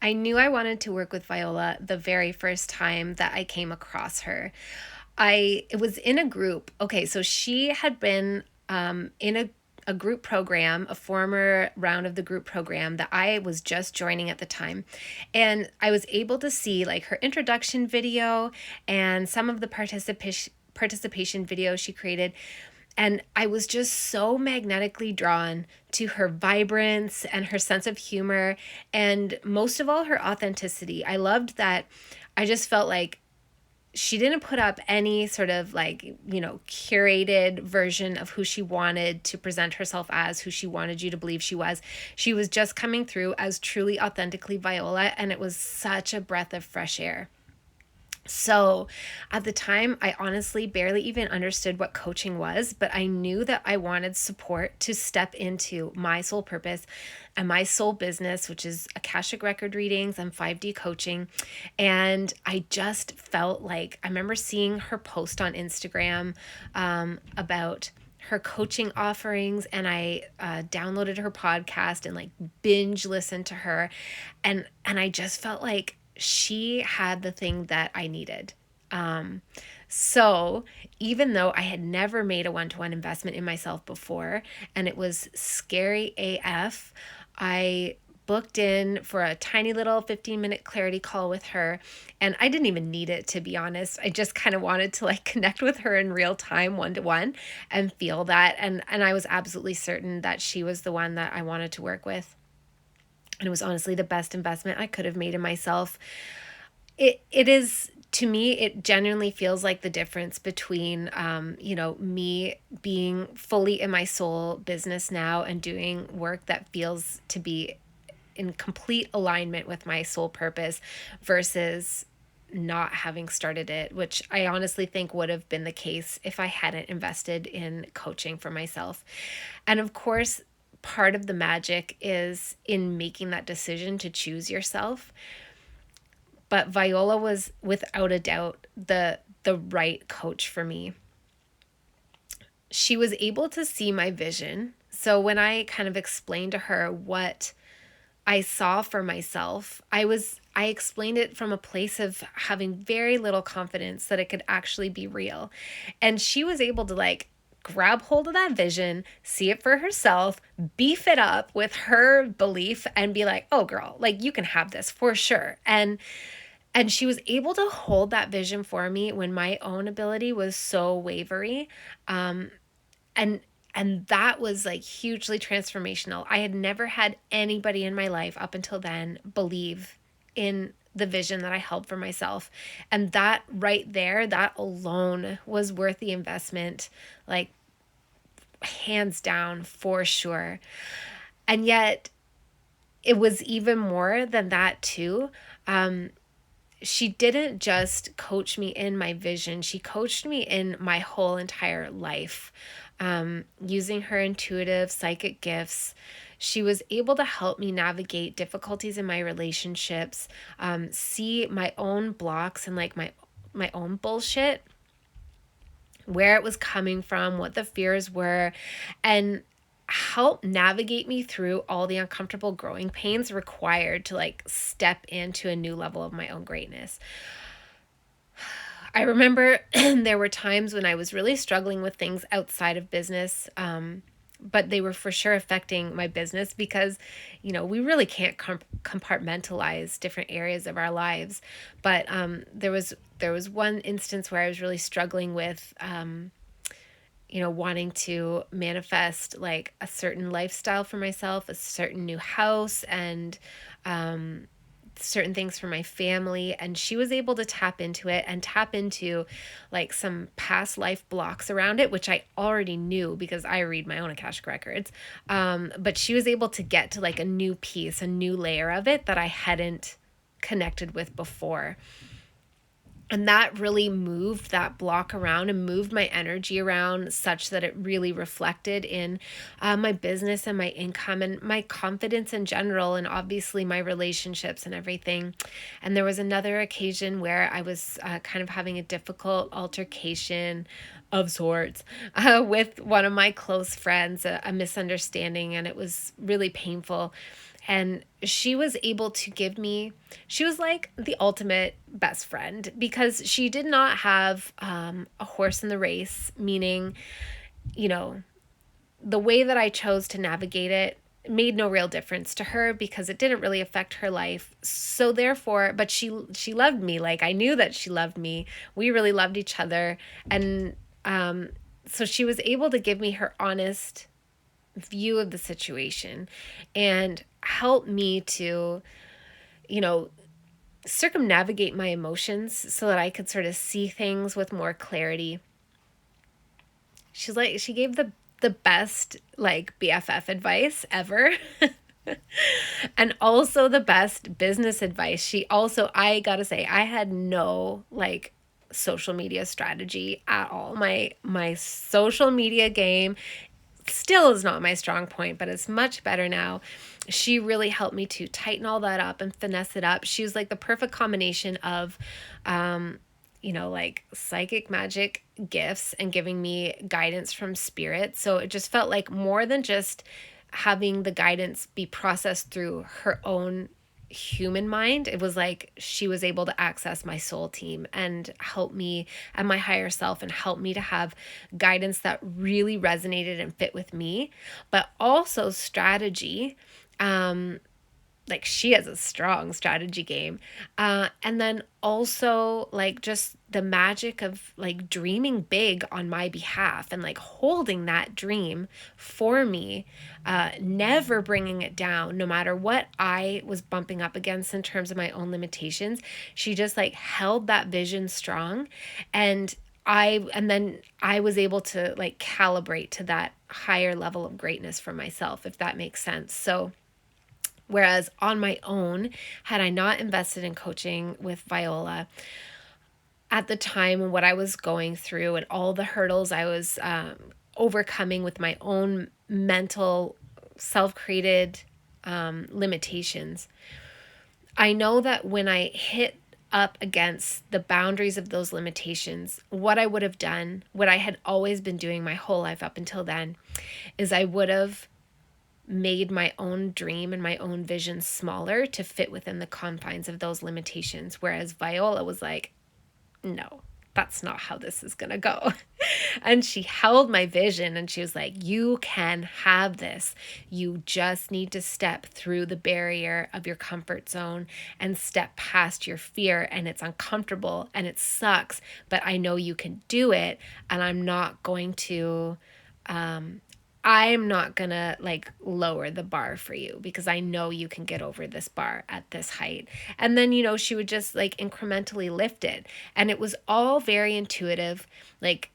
I knew I wanted to work with Viola the very first time that I came across her. It was in a group. Okay, so she had been in a group program, a former round of the group program that I was just joining at the time. And I was able to see like her introduction video and some of the participation videos she created. And I was just so magnetically drawn to her vibrance and her sense of humor, and most of all, her authenticity. I loved that. I just felt like she didn't put up any sort of like, curated version of who she wanted to present herself as, who she wanted you to believe she was. She was just coming through as truly authentically Viola, and it was such a breath of fresh air. So at the time, I honestly barely even understood what coaching was, but I knew that I wanted support to step into my soul purpose and my soul business, which is Akashic Record readings and 5D coaching. And I just felt like I remember seeing her post on Instagram about her coaching offerings, and I downloaded her podcast and like binge listened to her, and I just felt like she had the thing that I needed. Um, so even though I had never made a one-to-one investment in myself before, and it was scary AF, I booked in for a tiny little 15-minute clarity call with her, and I didn't even need it, to be honest. I just kind of wanted to like connect with her in real time, one to one, and feel that. And I was absolutely certain that she was the one that I wanted to work with. And it was honestly the best investment I could have made in myself. It is, to me, it genuinely feels like the difference between me being fully in my soul business now and doing work that feels to be in complete alignment with my soul purpose versus not having started it, which I honestly think would have been the case if I hadn't invested in coaching for myself. And of course, part of the magic is in making that decision to choose yourself. But Viola was without a doubt the right coach for me. She was able to see my vision. So when I kind of explained to her what I saw for myself, I explained it from a place of having very little confidence that it could actually be real. And she was able to like grab hold of that vision, see it for herself, beef it up with her belief and be like, "Oh girl, like you can have this for sure." And she was able to hold that vision for me when my own ability was so wavery. And and that was like hugely transformational. I had never had anybody in my life up until then believe in the vision that I held for myself. And that right there, that alone was worth the investment, like hands down for sure. And yet it was even more than that too. She didn't just coach me in my vision, she coached me in my whole entire life. Using her intuitive psychic gifts, she was able to help me navigate difficulties in my relationships, see my own blocks and like my own bullshit, where it was coming from, what the fears were, and help navigate me through all the uncomfortable growing pains required to like step into a new level of my own greatness. I remember there were times when I was really struggling with things outside of business, but they were for sure affecting my business because, we really can't compartmentalize different areas of our lives. But there was one instance where I was really struggling with, wanting to manifest like a certain lifestyle for myself, a certain new house, and certain things for my family. And she was able to tap into it and tap into like some past life blocks around it, which I already knew because I read my own Akashic Records. But she was able to get to like a new piece, a new layer of it that I hadn't connected with before. And that really moved that block around and moved my energy around such that it really reflected in my business and my income and my confidence in general, and obviously my relationships and everything. And there was another occasion where I was kind of having a difficult altercation of sorts with one of my close friends, a misunderstanding, and it was really painful. And she was able to give me, she was like the ultimate best friend because she did not have a horse in the race, meaning, you know, the way that I chose to navigate it made no real difference to her because it didn't really affect her life. So therefore, but she loved me. Like I knew that she loved me. We really loved each other. And so she was able to give me her honest view of the situation and help me to, you know, circumnavigate my emotions so that I could sort of see things with more clarity. She's like, she gave the best like BFF advice ever. And also the best business advice. She also, I gotta say, I had no like social media strategy at all. My social media game still is not my strong point, but it's much better now. She really helped me to tighten all that up and finesse it up. She was like the perfect combination of like psychic magic gifts and giving me guidance from spirit. So it just felt like more than just having the guidance be processed through her own human mind. It was like she was able to access my soul team and help me and my higher self and help me to have guidance that really resonated and fit with me, but also strategy. Like she has a strong strategy game. And then also like just the magic of like dreaming big on my behalf and like holding that dream for me, never bringing it down, no matter what I was bumping up against in terms of my own limitations. She just like held that vision strong. And then I was able to like calibrate to that higher level of greatness for myself, if that makes sense. So, whereas on my own, had I not invested in coaching with Viola at the time and what I was going through and all the hurdles I was overcoming with my own mental self-created limitations, I know that when I hit up against the boundaries of those limitations, what I would have done, what I had always been doing my whole life up until then, is I would have made my own dream and my own vision smaller to fit within the confines of those limitations. Whereas Viola was like, no, that's not how this is going to go. And she held my vision and she was like, you can have this. You just need to step through the barrier of your comfort zone and step past your fear. And it's uncomfortable and it sucks, but I know you can do it. And I'm not going to like lower the bar for you because I know you can get over this bar at this height. And then, she would just like incrementally lift it. And it was all very intuitive. Like,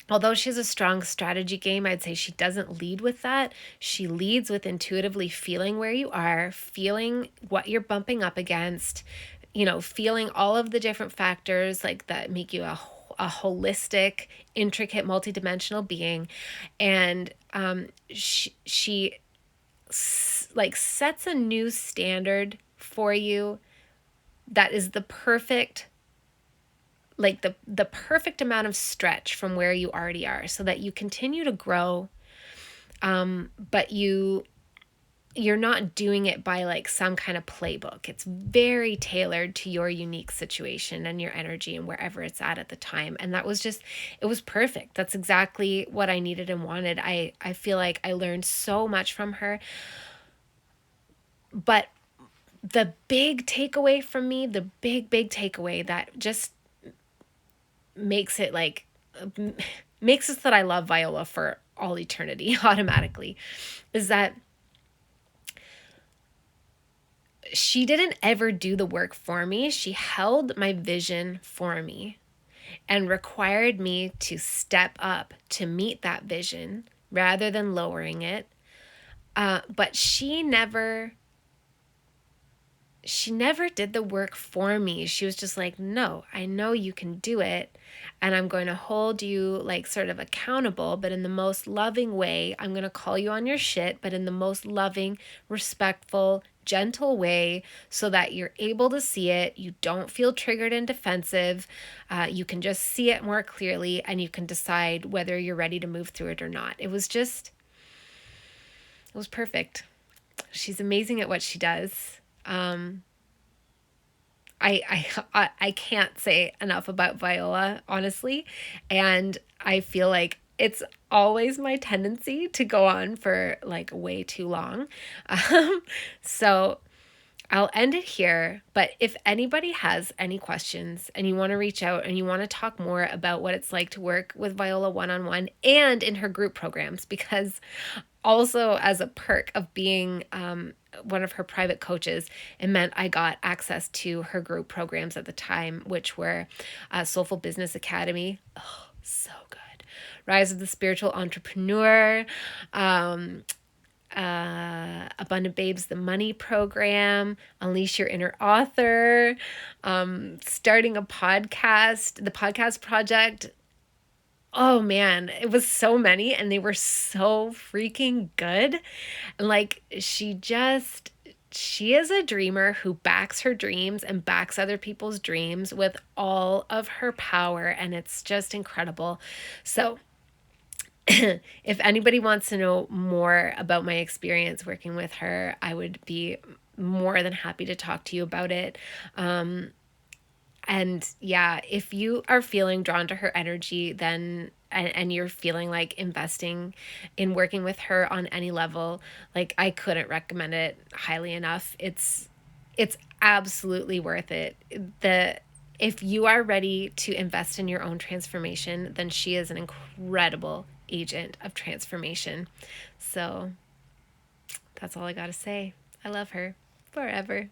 although she has a strong strategy game, I'd say she doesn't lead with that. She leads with intuitively feeling where you are, feeling what you're bumping up against, feeling all of the different factors like that make you a holistic, intricate, multidimensional being. And she like sets a new standard for you that is the perfect, like the perfect amount of stretch from where you already are so that you continue to grow. But you're not doing it by like some kind of playbook. It's very tailored to your unique situation and your energy and wherever it's at the time. And that was just, it was perfect. That's exactly what I needed and wanted. I feel like I learned so much from her. But the big takeaway from me, the big takeaway that just makes it like, makes it that I love Viola for all eternity automatically, is that she didn't ever do the work for me. She held my vision for me and required me to step up to meet that vision rather than lowering it. But she never did the work for me. She was just like, no, I know you can do it. And I'm going to hold you like sort of accountable, but in the most loving way. I'm going to call you on your shit, but in the most loving, respectful, gentle way so that you're able to see it. You don't feel triggered and defensive. You can just see it more clearly and you can decide whether you're ready to move through it or not. It was perfect. She's amazing at what she does. I can't say enough about Viola, honestly, and I feel like it's always my tendency to go on for like way too long. Um, so I'll end it here, but if anybody has any questions and you want to reach out and you want to talk more about what it's like to work with Viola one-on-one and in her group programs, because also as a perk of being one of her private coaches, it meant I got access to her group programs at the time, which were Soulful Business Academy. Oh, so good. Rise of the Spiritual Entrepreneur, Abundant Babes, the Money Program, Unleash Your Inner Author, starting a podcast, the Podcast Project. Oh man, it was so many and they were so freaking good. And like, she is a dreamer who backs her dreams and backs other people's dreams with all of her power. And it's just incredible. So, if anybody wants to know more about my experience working with her, I would be more than happy to talk to you about it. And yeah, if you are feeling drawn to her energy, then and you're feeling like investing in working with her on any level, like I couldn't recommend it highly enough. It's absolutely worth it. The If you are ready to invest in your own transformation, then she is an incredible agent of transformation. So that's all I got to say. I love her forever.